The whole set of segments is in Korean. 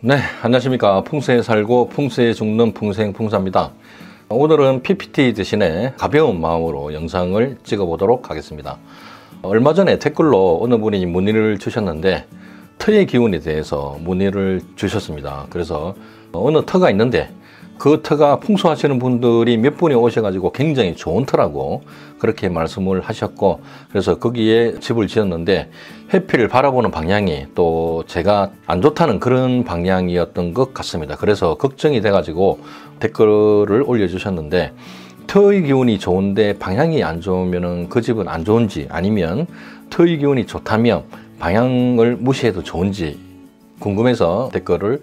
네, 안녕하십니까. 풍수에 살고 풍수에 죽는 풍수행풍사입니다. 오늘은 PPT 대신에 가벼운 마음으로 영상을 찍어 보도록 하겠습니다. 얼마 전에 댓글로 어느 분이 문의를 주셨는데 터의 기운에 대해서 문의를 주셨습니다. 그래서 어느 터가 있는데 그 터가 풍수하시는 분들이 몇 분이 오셔가지고 굉장히 좋은 터라고 그렇게 말씀을 하셨고, 그래서 거기에 집을 지었는데 해필 바라보는 방향이 또 제가 안 좋다는 그런 방향이었던 것 같습니다. 그래서 걱정이 돼가지고 댓글을 올려주셨는데, 터의 기운이 좋은데 방향이 안 좋으면 그 집은 안 좋은지, 아니면 터의 기운이 좋다면 방향을 무시해도 좋은지 궁금해서 댓글을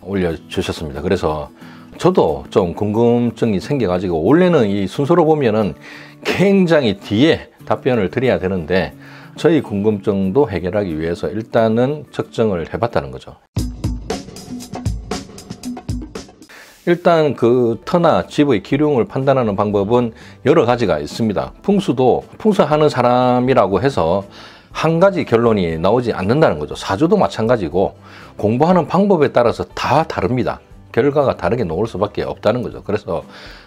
올려주셨습니다. 그래서 저도 좀 궁금증이 생겨가지고, 원래는 이 순서로 보면은 굉장히 뒤에 답변을 드려야 되는데 저희 궁금증도 해결하기 위해서 일단은 측정을 해봤다는 거죠. 일단 그 터나 집의 기륭을 판단하는 방법은 여러 가지가 있습니다. 풍수도 풍수하는 사람이라고 해서 한 가지 결론이 나오지 않는다는 거죠. 사주도 마찬가지고 공부하는 방법에 따라서 다 다릅니다. 결과가 다르게 나올 수밖에 없다는 거죠. 그래서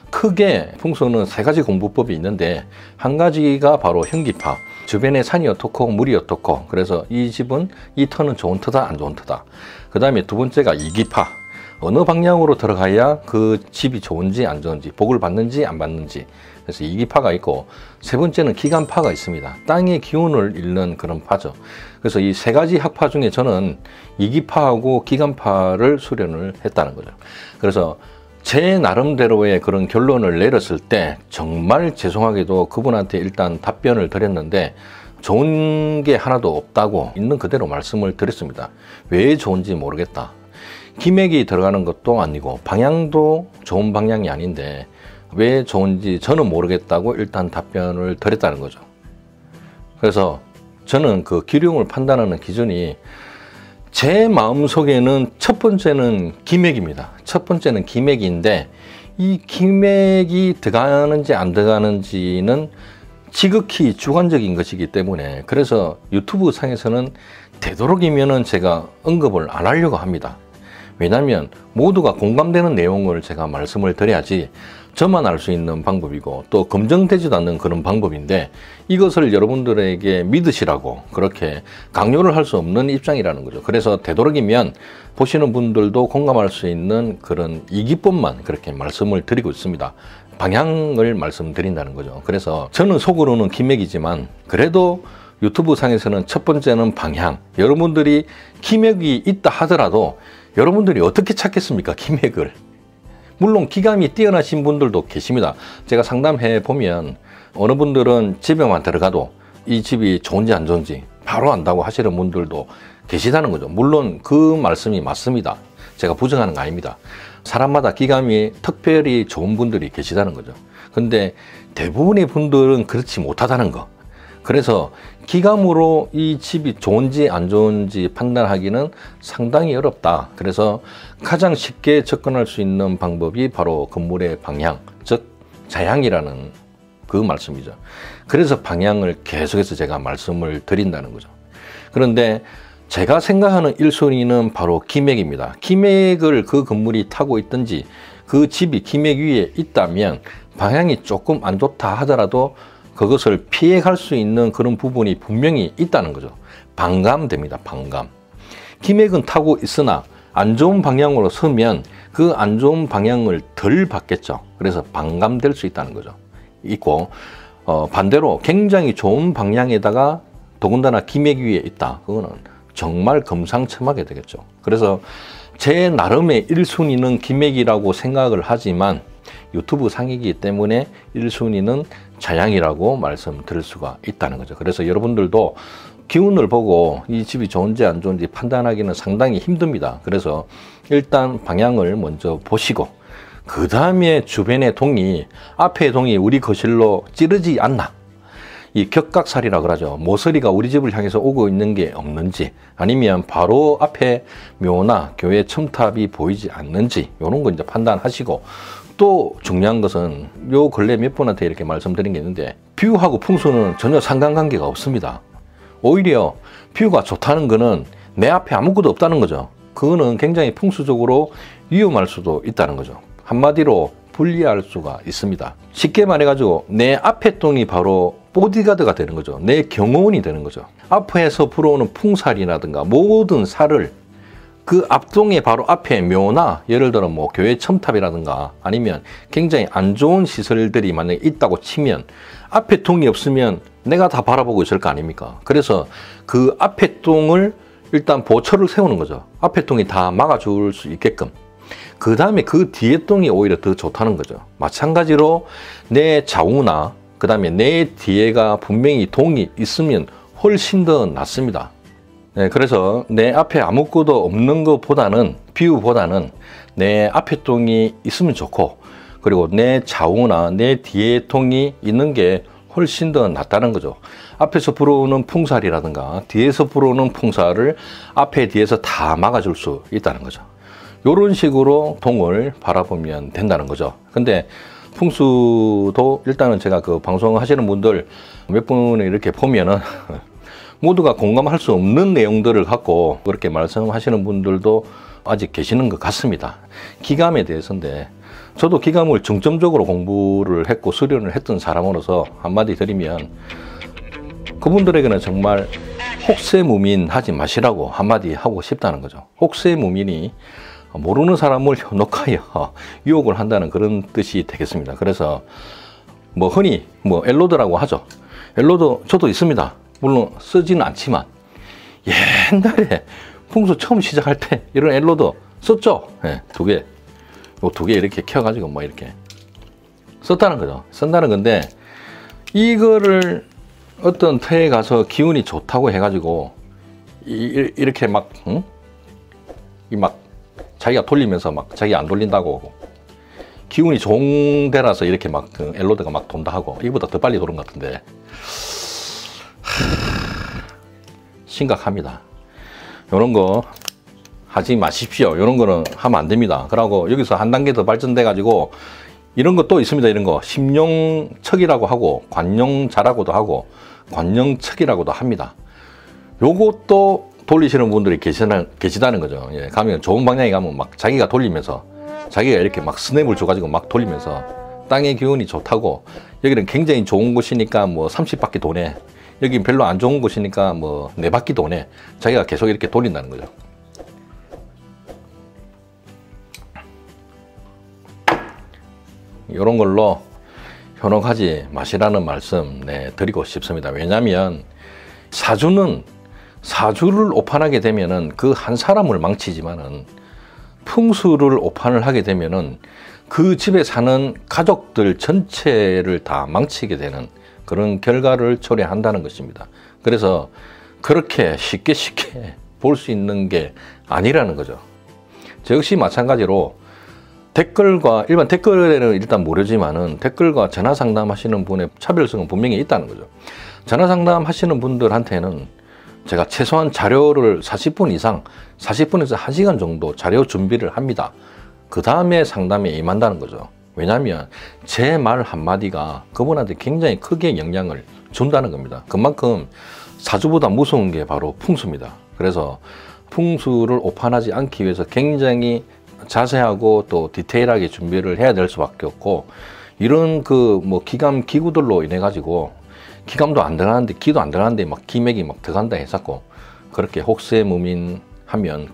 크게 풍수는 세 가지 공부법이 있는데, 한 가지가 바로 현기파, 주변에 산이 어떻고 물이 어떻고, 그래서 이 집은 이 터는 좋은 터다 안 좋은 터다. 그 다음에 두 번째가 이기파, 어느 방향으로 들어가야 그 집이 좋은지 안 좋은지, 복을 받는지 안 받는지, 그래서 이기파가 있고, 세 번째는 기간파가 있습니다. 땅의 기운을 읽는 그런 파죠. 그래서 이 세 가지 학파 중에 저는 이기파하고 기간파를 수련을 했다는 거죠. 그래서 제 나름대로의 그런 결론을 내렸을 때 정말 죄송하게도 그분한테 일단 답변을 드렸는데 좋은 게 하나도 없다고 있는 그대로 말씀을 드렸습니다. 왜 좋은지 모르겠다. 기맥이 들어가는 것도 아니고 방향도 좋은 방향이 아닌데 왜 좋은지 저는 모르겠다고 일단 답변을 드렸다는 거죠. 그래서 저는 그 기륭을 판단하는 기준이 제 마음속에는 첫 번째는 기맥입니다. 첫 번째는 기맥인데, 이 기맥이 들어가는지 안 들어가는지는 지극히 주관적인 것이기 때문에, 그래서 유튜브 상에서는 되도록이면은 제가 언급을 안 하려고 합니다. 왜냐하면 모두가 공감되는 내용을 제가 말씀을 드려야지 저만 알 수 있는 방법이고 또 검증되지도 않는 그런 방법인데, 이것을 여러분들에게 믿으시라고 그렇게 강요를 할 수 없는 입장이라는 거죠. 그래서 되도록이면 보시는 분들도 공감할 수 있는 그런 이기법만 그렇게 말씀을 드리고 있습니다. 방향을 말씀드린다는 거죠. 그래서 저는 속으로는 기맥이지만 그래도 유튜브 상에서는 첫 번째는 방향, 여러분들이 기맥이 있다 하더라도 여러분들이 어떻게 찾겠습니까? 기맥을. 물론 기감이 뛰어나신 분들도 계십니다. 제가 상담해 보면 어느 분들은 집에만 들어가도 이 집이 좋은지 안 좋은지 바로 안다고 하시는 분들도 계시다는 거죠. 물론 그 말씀이 맞습니다. 제가 부정하는 거 아닙니다. 사람마다 기감이 특별히 좋은 분들이 계시다는 거죠. 근데 대부분의 분들은 그렇지 못하다는 거. 그래서 기감으로 이 집이 좋은지 안 좋은지 판단하기는 상당히 어렵다. 그래서 가장 쉽게 접근할 수 있는 방법이 바로 건물의 방향, 즉 자향이라는 그 말씀이죠. 그래서 방향을 계속해서 제가 말씀을 드린다는 거죠. 그런데 제가 생각하는 1순위는 바로 기맥입니다. 기맥을 그 건물이 타고 있든지 그 집이 기맥 위에 있다면 방향이 조금 안 좋다 하더라도 그것을 피해갈 수 있는 그런 부분이 분명히 있다는 거죠. 반감됩니다. 반감. 기맥은 타고 있으나 안 좋은 방향으로 서면 그 안 좋은 방향을 덜 받겠죠. 그래서 반감될 수 있다는 거죠. 있고, 반대로 굉장히 좋은 방향에다가 더군다나 기맥 위에 있다. 그거는 정말 금상첨화게 되겠죠. 그래서 제 나름의 1순위는 기맥이라고 생각을 하지만 유튜브 상이기 때문에 1순위는 자양이라고 말씀드릴 수가 있다는 거죠. 그래서 여러분들도 기운을 보고 이 집이 좋은지 안 좋은지 판단하기는 상당히 힘듭니다. 그래서 일단 방향을 먼저 보시고, 그 다음에 주변의 동이, 앞에 동이 우리 거실로 찌르지 않나, 이 격각살이라 그러죠. 모서리가 우리 집을 향해서 오고 있는 게 없는지, 아니면 바로 앞에 묘나 교회 첨탑이 보이지 않는지, 이런 거 이제 판단하시고, 또 중요한 것은 요 근래 몇 분한테 이렇게 말씀드린 게 있는데, 뷰하고 풍수는 전혀 상관관계가 없습니다. 오히려 뷰가 좋다는 거는 내 앞에 아무것도 없다는 거죠. 그거는 굉장히 풍수적으로 위험할 수도 있다는 거죠. 한마디로 불리할 수가 있습니다. 쉽게 말해가지고 내 앞에 똥이 바로 보디가드가 되는 거죠. 내 경호원이 되는 거죠. 앞에서 불어오는 풍살이라든가 모든 살을 그 앞동의 바로 앞에 묘나 예를 들어 뭐 교회 첨탑이라든가 아니면 굉장히 안 좋은 시설들이 만약에 있다고 치면 앞에 동이 없으면 내가 다 바라보고 있을 거 아닙니까? 그래서 그 앞에 동을 일단 보초를 세우는 거죠. 앞에 동이 다 막아줄 수 있게끔. 그 다음에 그 뒤에 동이 오히려 더 좋다는 거죠. 마찬가지로 내 좌우나 그 다음에 내 뒤에가 분명히 동이 있으면 훨씬 더 낫습니다. 네, 그래서 내 앞에 아무것도 없는 것보다는 뷰보다는 내 앞에 동이 있으면 좋고 그리고 내 좌우나 내 뒤에 동이 있는 게 훨씬 더 낫다는 거죠. 앞에서 불어오는 풍살이라든가 뒤에서 불어오는 풍살을 앞에 뒤에서 다 막아줄 수 있다는 거죠. 이런 식으로 동을 바라보면 된다는 거죠. 근데 풍수도 일단은 제가 그 방송하시는 분들 몇 분을 이렇게 보면은 모두가 공감할 수 없는 내용들을 갖고 그렇게 말씀하시는 분들도 아직 계시는 것 같습니다. 기감에 대해서인데 저도 기감을 중점적으로 공부를 했고 수련을 했던 사람으로서 한마디 드리면 그분들에게는 정말 혹세무민 하지 마시라고 한마디 하고 싶다는 거죠. 혹세무민이 모르는 사람을 현혹하여 유혹을 한다는 그런 뜻이 되겠습니다. 그래서 뭐 흔히 뭐 엘로드라고 하죠. 엘로드 저도 있습니다. 물론 쓰지는 않지만 옛날에 풍수 처음 시작할 때 이런 엘로드 썼죠. 네, 두 개. 요 두 개 이렇게 켜가지고 뭐 이렇게 썼다는 거죠. 쓴다는 건데 이거를 어떤 터에 가서 기운이 좋다고 해가지고 이렇게 막 응? 막 자기가 돌리면서 막 자기 안 돌린다고 기운이 좋은 데라서 이렇게 막 그 엘로드가 막 돈다 하고 이보다 더 빨리 도는 것 같은데 심각합니다. 이런 거 하지 마십시오. 이런 거는 하면 안 됩니다. 그러고 여기서 한 단계 더 발전돼 가지고 이런 거 또 있습니다. 이런 거 심용척이라고 하고 관용자라고도 하고 관용척이라고도 합니다. 요것도 돌리시는 분들이 계시다는 거죠. 예, 가면 좋은 방향에 가면 막 자기가 돌리면서 자기가 이렇게 막 스냅을 줘가지고 막 돌리면서 땅의 기운이 좋다고 여기는 굉장히 좋은 곳이니까 뭐 30바퀴 도네. 여기 별로 안 좋은 곳이니까 뭐 4바퀴 도네. 자기가 계속 이렇게 돌린다는 거죠. 이런 걸로 현혹하지 마시라는 말씀 드리고 싶습니다. 왜냐하면 사주를 오판하게 되면은 그 한 사람을 망치지만은 풍수를 오판을 하게 되면은 그 집에 사는 가족들 전체를 다 망치게 되는 그런 결과를 초래한다는 것입니다. 그래서 그렇게 쉽게 볼 수 있는 게 아니라는 거죠. 저 역시 마찬가지로 댓글과 일반 댓글에는 일단 모르지만은 댓글과 전화 상담하시는 분의 차별성은 분명히 있다는 거죠. 전화 상담하시는 분들한테는 제가 최소한 자료를 40분 이상 40분에서 1시간 정도 자료 준비를 합니다. 그 다음에 상담에 임한다는 거죠. 왜냐하면 제 말 한마디가 그분한테 굉장히 크게 영향을 준다는 겁니다. 그만큼 사주보다 무서운 게 바로 풍수입니다. 그래서 풍수를 오판하지 않기 위해서 굉장히 자세하고 또 디테일하게 준비를 해야 될 수밖에 없고 이런 그 뭐 기감 기구들로 인해 가지고 기감도 안 들어가는데 기도 안 들어가는데 막 기맥이 막 들어간다 해서 그렇게 혹세무민하면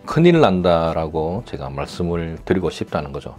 큰일 난다라고 제가 말씀을 드리고 싶다는 거죠.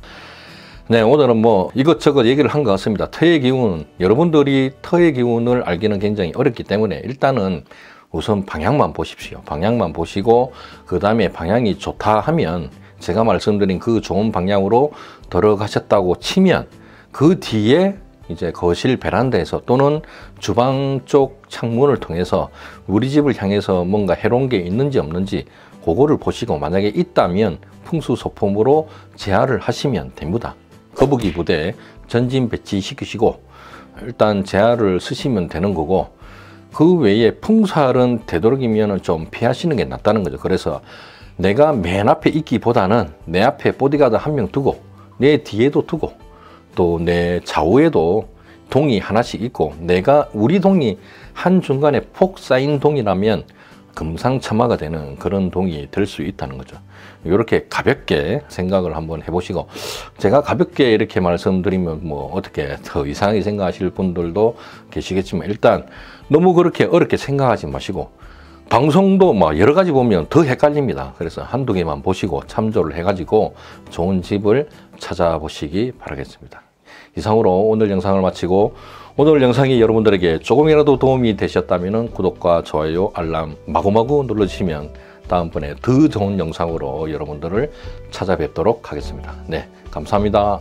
네, 오늘은 뭐 이것저것 얘기를 한 것 같습니다. 터의 기운, 여러분들이 터의 기운을 알기는 굉장히 어렵기 때문에 일단은 우선 방향만 보십시오. 방향만 보시고 그 다음에 방향이 좋다 하면 제가 말씀드린 그 좋은 방향으로 들어가셨다고 치면 그 뒤에 이제 거실 베란다에서 또는 주방 쪽 창문을 통해서 우리 집을 향해서 뭔가 해로운 게 있는지 없는지 그거를 보시고 만약에 있다면 풍수소품으로 제하를 하시면 됩니다. 거북이 부대 전진 배치시키시고 일단 제하를 쓰시면 되는 거고 그 외에 풍살은 되도록이면 좀 피하시는 게 낫다는 거죠. 그래서 내가 맨 앞에 있기보다는 내 앞에 보디가드 한 명 두고 내 뒤에도 두고 또 내 좌우에도 동이 하나씩 있고 우리 동이 한중간에 폭 쌓인 동이라면 금상첨화가 되는 그런 동이 될 수 있다는 거죠. 이렇게 가볍게 생각을 한번 해보시고, 제가 가볍게 이렇게 말씀드리면 뭐 어떻게 더 이상하게 생각하실 분들도 계시겠지만, 일단 너무 그렇게 어렵게 생각하지 마시고, 방송도 뭐 여러 가지 보면 더 헷갈립니다. 그래서 한두 개만 보시고 참조를 해가지고 좋은 집을 찾아보시기 바라겠습니다. 이상으로 오늘 영상을 마치고, 오늘 영상이 여러분들에게 조금이라도 도움이 되셨다면 구독과 좋아요, 알람 마구마구 눌러주시면 다음번에 더 좋은 영상으로 여러분들을 찾아뵙도록 하겠습니다. 네, 감사합니다.